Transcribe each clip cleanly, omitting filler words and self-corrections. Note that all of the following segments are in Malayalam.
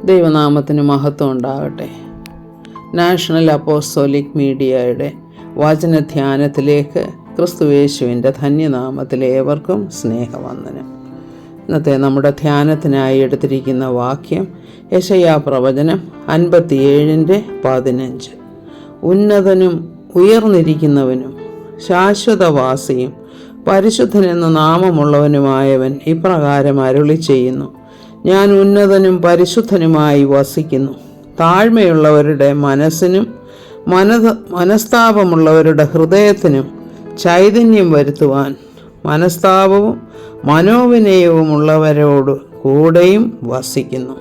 ദൈവനാമത്തിന് മഹത്വം ഉണ്ടാകട്ടെ. നാഷണൽ അപ്പോസ്തോലിക് മീഡിയയുടെ വചനധ്യാനത്തിലേക്ക് ക്രിസ്തുയേശുവിൻ്റെ ധന്യനാമത്തിൽ ഏവർക്കും സ്നേഹവന്ദനം. ഇന്നത്തെ നമ്മുടെ ധ്യാനത്തിനായി എടുത്തിരിക്കുന്ന വാക്യം യെശയ്യാ പ്രവചനം 57:15. ഉന്നതനും ഉയർന്നിരിക്കുന്നവനും ശാശ്വതവാസിയും പരിശുദ്ധനെന്ന് നാമമുള്ളവനുമായവൻ ഇപ്രകാരം അരുളി ചെയ്യുന്നു: ഞാൻ ഉന്നതനും പരിശുദ്ധനുമായി വസിക്കുന്നു. താഴ്മയുള്ളവരുടെ മനസ്സിനും മനസ്താപമുള്ളവരുടെ ഹൃദയത്തിനും ചൈതന്യം വരുത്തുവാൻ മനസ്താപവും മനോവിനയവുമുള്ളവരോട് കൂടെയും വസിക്കുന്നു.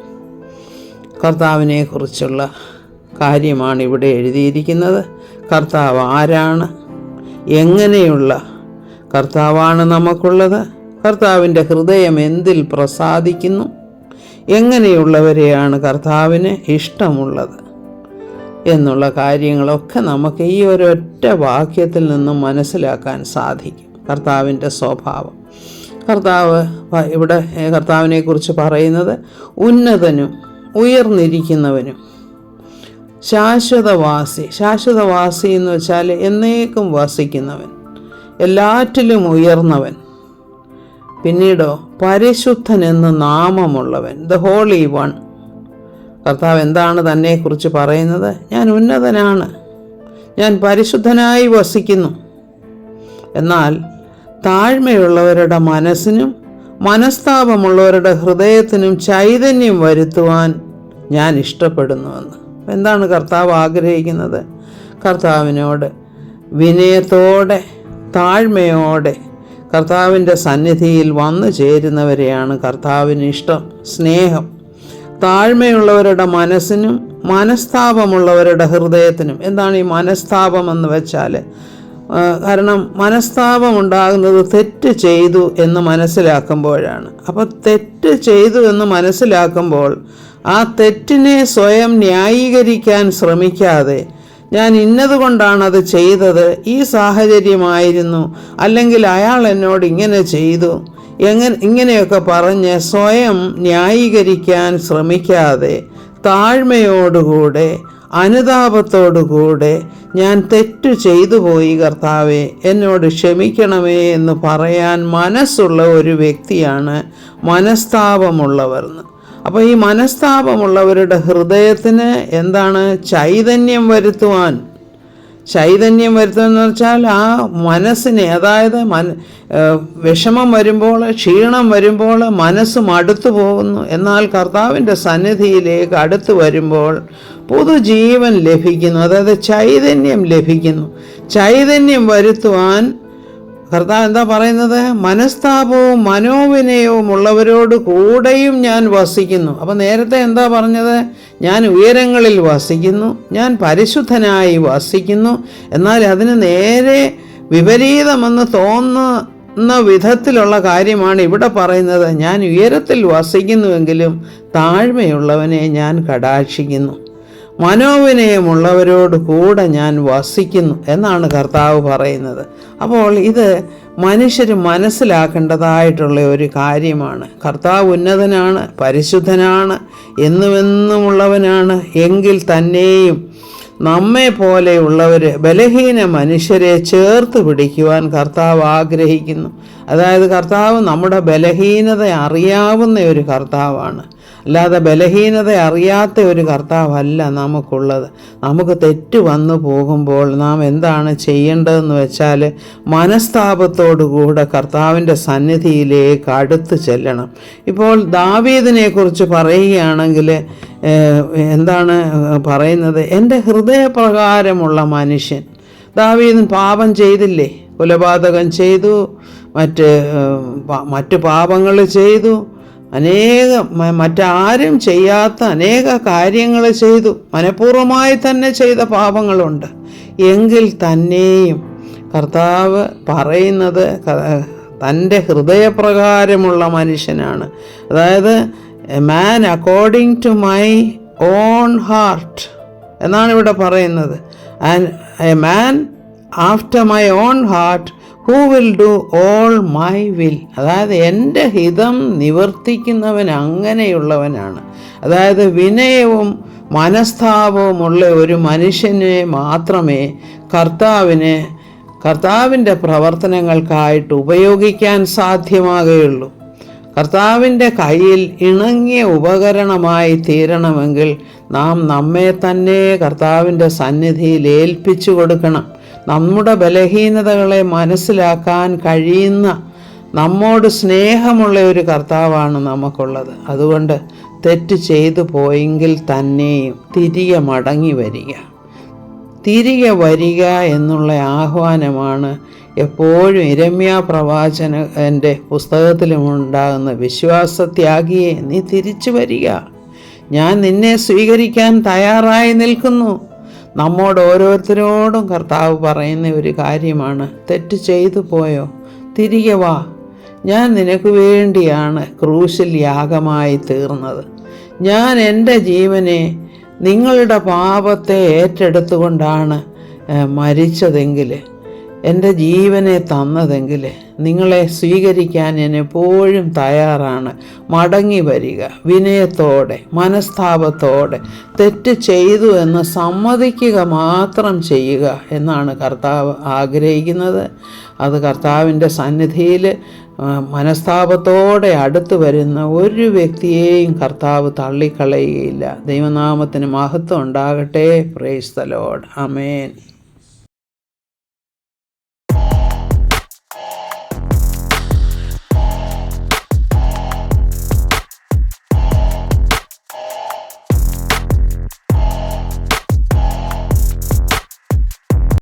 കർത്താവിനെ കുറിച്ചുള്ള കാര്യമാണ് ഇവിടെ എഴുതിയിരിക്കുന്നത്. കർത്താവ് ആരാണ്? എങ്ങനെയുള്ള കർത്താവാണ് നമുക്കുള്ളത്? കർത്താവിൻ്റെ ഹൃദയം എന്തിൽ പ്രസാദിക്കുന്നു? എങ്ങനെയുള്ളവരെയാണ് കർത്താവിന് ഇഷ്ടമുള്ളത് എന്നുള്ള കാര്യങ്ങളൊക്കെ നമുക്ക് ഈ ഒരൊറ്റ വാക്യത്തിൽ നിന്നും മനസ്സിലാക്കാൻ സാധിക്കും. കർത്താവിൻ്റെ സ്വഭാവം. കർത്താവ് ഇവിടെ കർത്താവിനെക്കുറിച്ച് പറയുന്നത് ഉന്നതനും ഉയർന്നിരിക്കുന്നവനും ശാശ്വതവാസി എന്ന് വെച്ചാൽ എന്നേക്കും വസിക്കുന്നവൻ, എല്ലാറ്റിലും ഉയർന്നവൻ. പിന്നീടോ പരിശുദ്ധൻ എന്ന് നാമമുള്ളവൻ, ദ ഹോളി വൺ. കർത്താവ് എന്താണ് തന്നെക്കുറിച്ച് പറയുന്നത്? ഞാൻ ഉന്നതനാണ്, ഞാൻ പരിശുദ്ധനായി വസിക്കുന്നു. എന്നാൽ താഴ്മയുള്ളവരുടെ മനസ്സിനും മനസ്താപമുള്ളവരുടെ ഹൃദയത്തിനും ചൈതന്യം വരുത്തുവാൻ ഞാൻ ഇഷ്ടപ്പെടുന്നുവെന്ന്. എന്താണ് കർത്താവ് ആഗ്രഹിക്കുന്നത്? കർത്താവിനോട് വിനയത്തോടെ താഴ്മയോടെ കർത്താവിൻ്റെ സന്നിധിയിൽ വന്നു ചേരുന്നവരെയാണ് കർത്താവിന് ഇഷ്ടം. സ്നേഹം. താഴ്മയുള്ളവരുടെ മനസ്സിനും മനസ്താപമുള്ളവരുടെ ഹൃദയത്തിനും. എന്താണ് ഈ മനസ്താപം എന്ന് വെച്ചാൽ? കാരണം മനസ്താപം ഉണ്ടാകുന്നത് തെറ്റ് ചെയ്തു എന്ന് മനസ്സിലാക്കുമ്പോഴാണ്. അപ്പോൾ തെറ്റ് ചെയ്തു എന്ന് മനസ്സിലാക്കുമ്പോൾ ആ തെറ്റിനെ സ്വയം ന്യായീകരിക്കാൻ ശ്രമിക്കാതെ, ഞാൻ ഇന്നതുകൊണ്ടാണ് അത് ചെയ്തത്, ഈ സാഹചര്യമായിരുന്നു, അല്ലെങ്കിൽ അയാൾ എന്നോട് ഇങ്ങനെ ചെയ്തു, ഇങ്ങനെയൊക്കെ പറഞ്ഞ് സ്വയം ന്യായീകരിക്കാൻ ശ്രമിക്കാതെ താഴ്മയോടുകൂടെ അനുതാപത്തോടുകൂടെ ഞാൻ തെറ്റു ചെയ്തു പോയി കർത്താവേ, എന്നോട് ക്ഷമിക്കണമേ എന്ന് പറയാൻ മനസ്സുള്ള ഒരു വ്യക്തിയാണ് മനസ്താപമുള്ളവർ. അപ്പോൾ ഈ മനസ്താപമുള്ളവരുടെ ഹൃദയത്തിന് എന്താണ്? ചൈതന്യം വരുത്തുവാൻ എന്ന് വെച്ചാൽ ആ മനസ്സിനെ, അതായത് വിഷമം വരുമ്പോൾ, ക്ഷീണം വരുമ്പോൾ മനസ്സ് മടുത്തു പോകുന്നു. എന്നാൽ കർത്താവിൻ്റെ സന്നിധിയിലേക്ക് അടുത്ത് വരുമ്പോൾ പുതുജീവൻ ലഭിക്കുന്നു, അതായത് ചൈതന്യം ലഭിക്കുന്നു. ചൈതന്യം വരുത്തുവാൻ കർത്താവ് എന്താ പറയുന്നത്? മനസ്താപവും മനോവിനയവും ഉള്ളവരോട് കൂടെയും ഞാൻ വസിക്കുന്നു. അപ്പോൾ നേരത്തെ എന്താ പറഞ്ഞത്? ഞാൻ ഉയരങ്ങളിൽ വസിക്കുന്നു, ഞാൻ പരിശുദ്ധനായി വസിക്കുന്നു. എന്നാൽ അതിന് നേരെ വിപരീതമെന്ന് തോന്നുന്ന വിധത്തിലുള്ള കാര്യമാണ് ഇവിടെ പറയുന്നത്. ഞാൻ ഉയരത്തിൽ വസിക്കുന്നുവെങ്കിലും താഴ്മയുള്ളവനെ ഞാൻ കടാക്ഷിക്കുന്നു, മനോവിനയമുള്ളവരോട് കൂടെ ഞാൻ വസിക്കുന്നു എന്നാണ് കർത്താവ് പറയുന്നത്. അപ്പോൾ ഇത് മനുഷ്യർ മനസ്സിലാക്കേണ്ടതായിട്ടുള്ള ഒരു കാര്യമാണ്. കർത്താവ് ഉന്നതനാണ്, പരിശുദ്ധനാണ്, എന്നുമെന്നുമുള്ളവനാണ്. എങ്കിൽ തന്നെയും നമ്മെ പോലെയുള്ളവർ, ബലഹീന മനുഷ്യരെ ചേർത്ത് പിടിക്കുവാൻ കർത്താവ് ആഗ്രഹിക്കുന്നു. അതായത് കർത്താവ് നമ്മുടെ ബലഹീനത അറിയാവുന്ന ഒരു കർത്താവാണ്, അല്ലാതെ ബലഹീനത അറിയാത്ത ഒരു കർത്താവല്ല നമുക്കുള്ളത്. നമുക്ക് തെറ്റ് വന്നു പോകുമ്പോൾ നാം എന്താണ് ചെയ്യേണ്ടതെന്ന് വെച്ചാൽ മനസ്താപത്തോടുകൂടെ കർത്താവിൻ്റെ സന്നിധിയിലേക്ക് അടുത്ത് ചെല്ലണം. ഇപ്പോൾ ദാവീദിനെക്കുറിച്ച് പറയുകയാണെങ്കിൽ എന്താണ് പറയുന്നത്? എൻ്റെ ഹൃദയപ്രകാരമുള്ള മനുഷ്യൻ. ദാവീദ് പാപം ചെയ്തില്ലേ? കൊലപാതകം ചെയ്തു, മറ്റ് പാപങ്ങൾ ചെയ്തു, മറ്റാരും ചെയ്യാത്ത അനേക കാര്യങ്ങൾ ചെയ്തു, മനഃപൂർവ്വമായി തന്നെ ചെയ്ത പാപങ്ങളുണ്ട്. എങ്കിൽ തന്നെയും കർത്താവ് പറയുന്നത് തൻ്റെ ഹൃദയപ്രകാരമുള്ള മനുഷ്യനാണ്. അതായത് a man according to my own heart എന്നാണ് ഇവിടെ പറയുന്നത്. And a man after my own heart who will do all my will. അതായത് എൻ്റെ ഹിതം നിവർത്തിക്കുന്നവൻ അങ്ങനെയുള്ളവനാണ്. അതായത് വിനയവും മനസ്താപവുമുള്ള ഒരു മനുഷ്യനെ മാത്രമേ കർത്താവിൻ്റെ പ്രവർത്തനങ്ങൾക്കായിട്ട് ഉപയോഗിക്കാൻ സാധ്യമാകുകയുള്ളൂ. കർത്താവിൻ്റെ കയ്യിൽ ഇണങ്ങിയ ഉപകരണമായി തീരണമെങ്കിൽ നാം നമ്മെ തന്നെ കർത്താവിൻ്റെ സന്നിധിയിൽ ഏൽപ്പിച്ചു കൊടുക്കണം. നമ്മുടെ ബലഹീനതകളെ മനസ്സിലാക്കാൻ കഴിയുന്ന, നമ്മോട് സ്നേഹമുള്ള ഒരു കർത്താവാണ് നമുക്കുള്ളത്. അതുകൊണ്ട് തെറ്റ് ചെയ്തു പോയെങ്കിൽ തന്നെയും തിരികെ മടങ്ങി വരിക. തിരികെ വരിക എന്നുള്ള ആഹ്വാനമാണ് എപ്പോഴും യിരെമ്യാ പ്രവാചകൻ്റെ പുസ്തകത്തിലുമുണ്ടാകുന്ന വിശ്വാസത്യാഗിയെ, നീ തിരിച്ചു വരിക, ഞാൻ നിന്നെ സ്വീകരിക്കാൻ തയ്യാറായി നിൽക്കുന്നു. നമ്മോട് ഓരോരുത്തരോടും കർത്താവ് പറയുന്ന ഒരു കാര്യമാണ്, തെറ്റ് ചെയ്തു പോയോ, തിരികെ വാ, ഞാൻ നിനക്ക് വേണ്ടിയാണ് ക്രൂശിൽ യാഗമായി തീർന്നത്. ഞാൻ എൻ്റെ ജീവനെ നിങ്ങളുടെ പാപത്തെ ഏറ്റെടുത്തുകൊണ്ടാണ് മരിച്ചതെങ്കിൽ, എൻ്റെ ജീവനെ തന്നതെങ്കിൽ നിങ്ങളെ സ്വീകരിക്കാൻ ഞാൻ എപ്പോഴും തയ്യാറാണ്. മടങ്ങി വരിക, വിനയത്തോടെ മനസ്താപത്തോടെ തെറ്റ് ചെയ്തു എന്ന് സമ്മതിക്കുക മാത്രം ചെയ്യുക എന്നാണ് കർത്താവ് ആഗ്രഹിക്കുന്നത്. അത് കർത്താവിൻ്റെ സന്നിധിയിൽ മനസ്താപത്തോടെ അടുത്ത് വരുന്ന ഒരു വ്യക്തിയെയും കർത്താവ് തള്ളിക്കളയുകയില്ല. ദൈവനാമത്തിന് മഹത്വം ഉണ്ടാകട്ടെ. Praise the Lord. ആമേൻ.